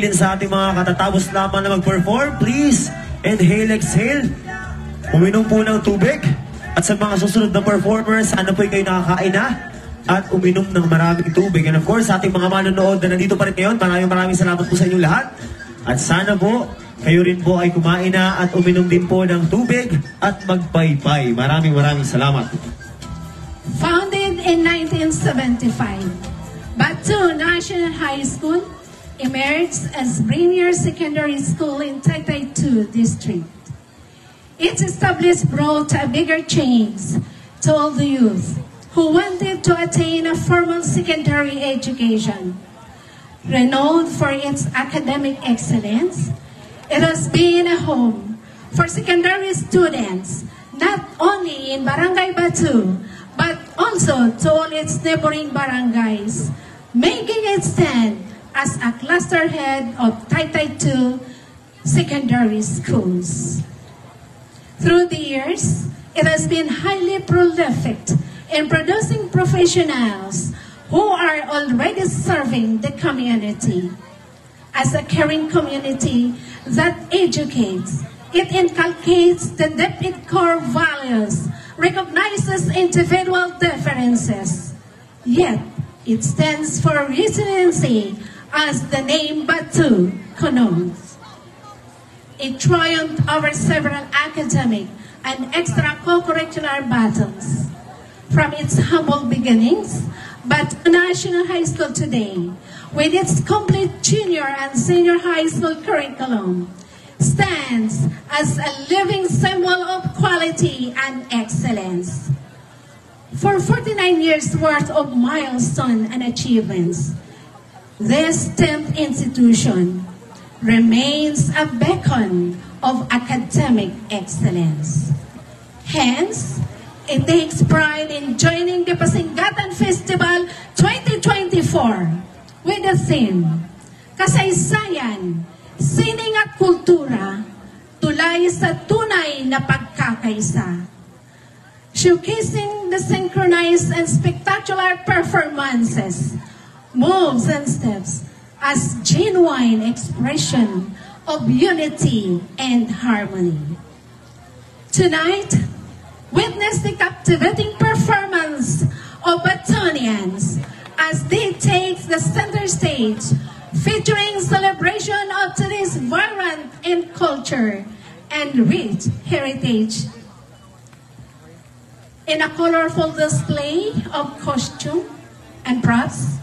mananatili sa ating mga katatapos lamang na mag-perform, please inhale, exhale. Uminom po ng tubig. At sa mga susunod na performers, sana po kayo nakakain na at uminom ng maraming tubig. And of course, sa ating mga manonood na nandito pa rin ngayon, maraming salamat po sa inyong lahat. At sana po, kayo rin po ay kumain na at uminom din po ng tubig at magpaypay. Maraming salamat. Founded in 1975, Batu National High School emerged as premier secondary school in Taytay 2 district. Its established brought a bigger change to all the youth who wanted to attain a formal secondary education. Renowned for its academic excellence, it has been a home for secondary students, not only in Barangay Batu, but also to all its neighboring barangays, making it stand as a cluster head of Taytay 2 secondary schools. Through the years, it has been highly prolific in producing professionals who are already serving the community. As a caring community that educates, it inculcates the deep core values, recognizes individual differences, yet it stands for resiliency as the name Batu connotes. It triumphed over several academic and extracurricular battles. From its humble beginnings, Batu National High School today, with its complete junior and senior high school curriculum, stands as a living symbol of quality and excellence. For 49 years worth of milestones and achievements, this 10th institution remains a beacon of academic excellence. Hence, it takes pride in joining the Pasingatan Festival 2024 with the theme, Kasaysayan, Sining at Kultura, Tulay sa Tunay na Pagkakaisa. Showcasing the synchronized and spectacular performances, moves and steps as genuine expression of unity and harmony. Tonight, witness the captivating performance of Batonians as they take the center stage, featuring celebration of today's vibrant in culture and rich heritage. In a colorful display of costume and props,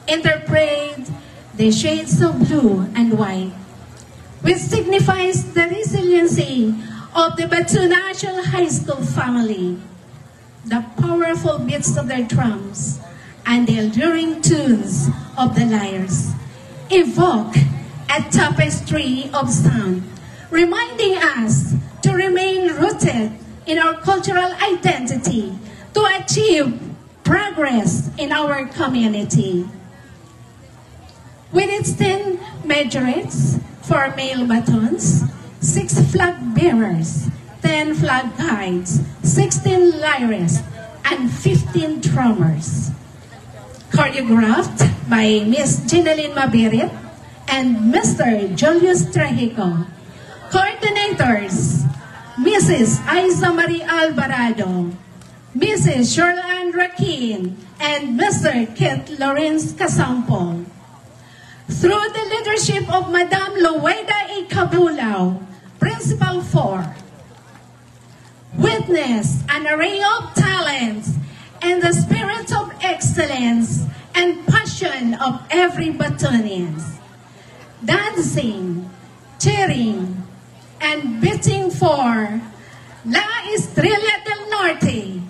interpret the shades of blue and white, which signifies the resiliency of the Batu National High School family. The powerful beats of their drums and the alluring tunes of the lyres evoke a tapestry of sound, reminding us to remain rooted in our cultural identity to achieve progress in our community. With its 10 majorettes for male batons, 6 flag bearers, 10 flag guides, 16 lyrists, and 15 drummers. Choreographed by Miss Ginalyn Mabirit and Mr. Julius Trajico. Coordinators, Mrs. Aiza Marie Alvarado, Mrs. Shirlan Rakin, and Mr. Kit Lawrence Casampo. Through the leadership of Madam Loeda A. Cabulao, Principal 4, witness an array of talents and the spirit of excellence and passion of every Batonian. Dancing, cheering, and beating for La Estrella del Norte,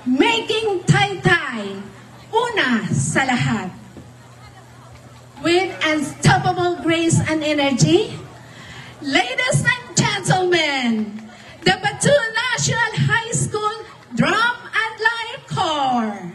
making Taytay una sa lahat. With unstoppable grace and energy, ladies and gentlemen, the Batu National High School Drum and Lyre Corps.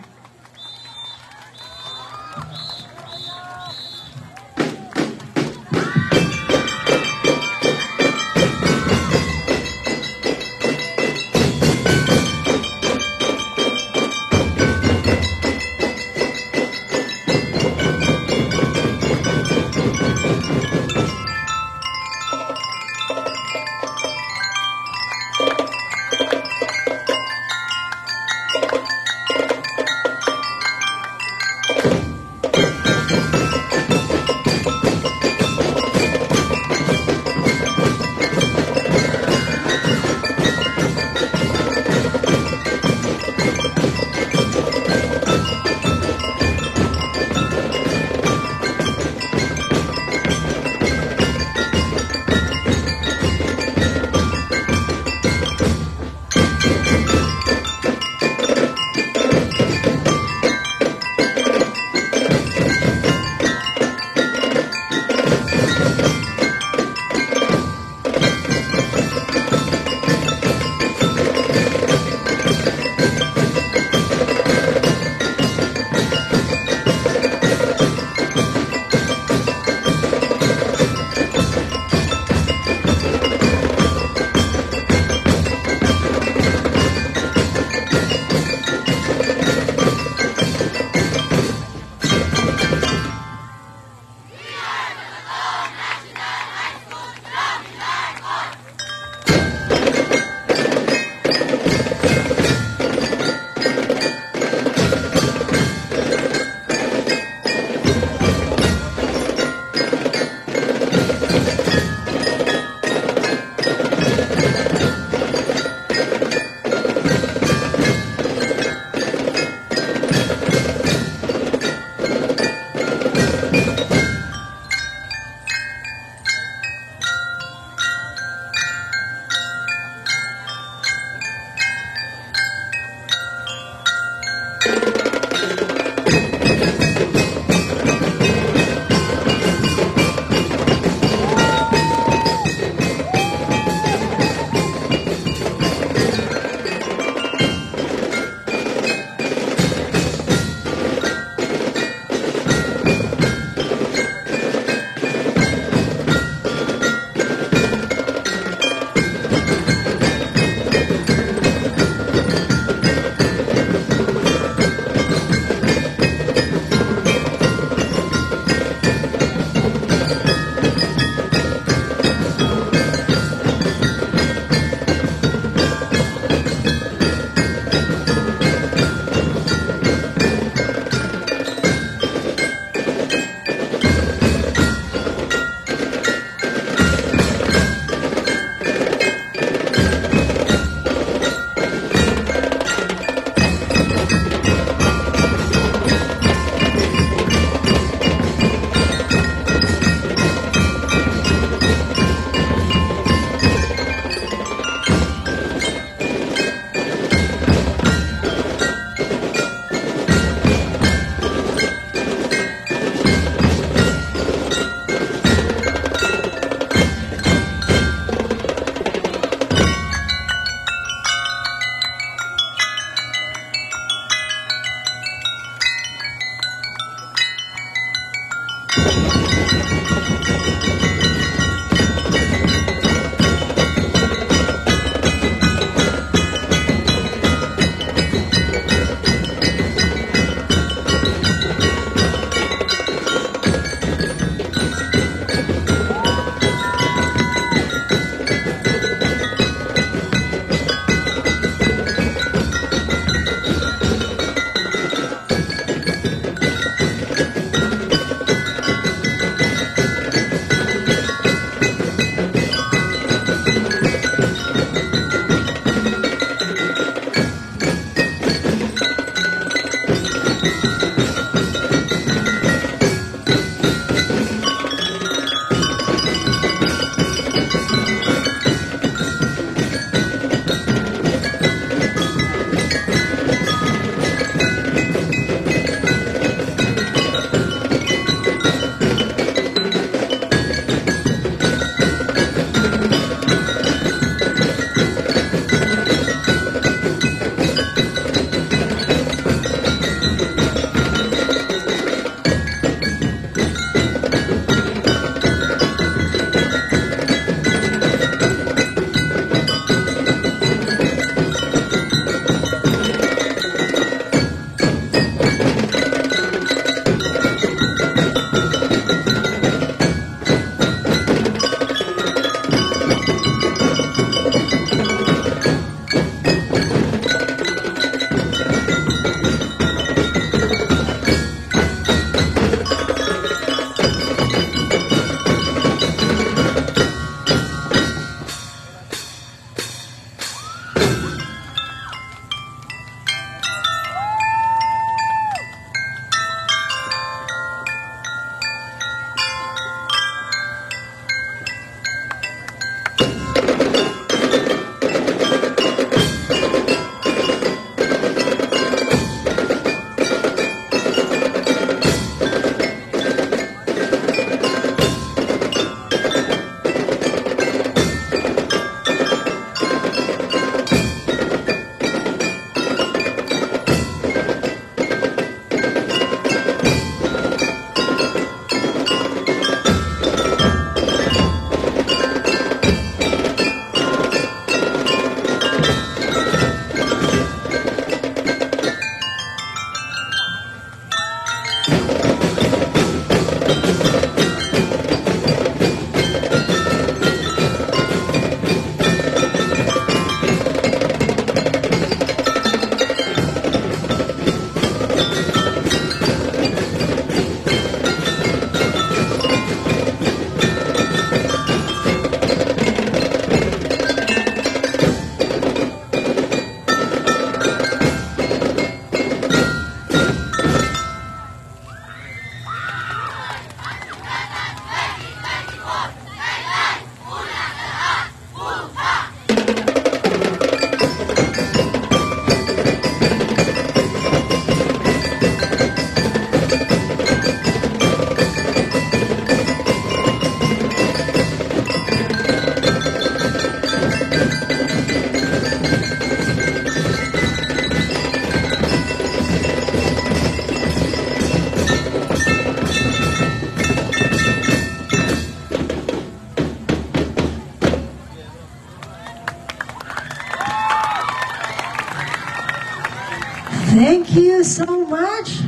Thank you so much.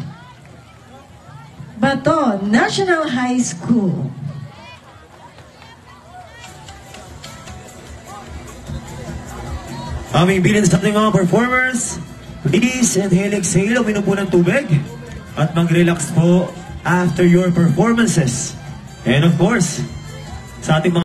Bato National High School. Aming bilin sa ating mga performers, please inhale, exhale, uminom po ng tubig at mag-relax po after your performances. And of course, sa ating mga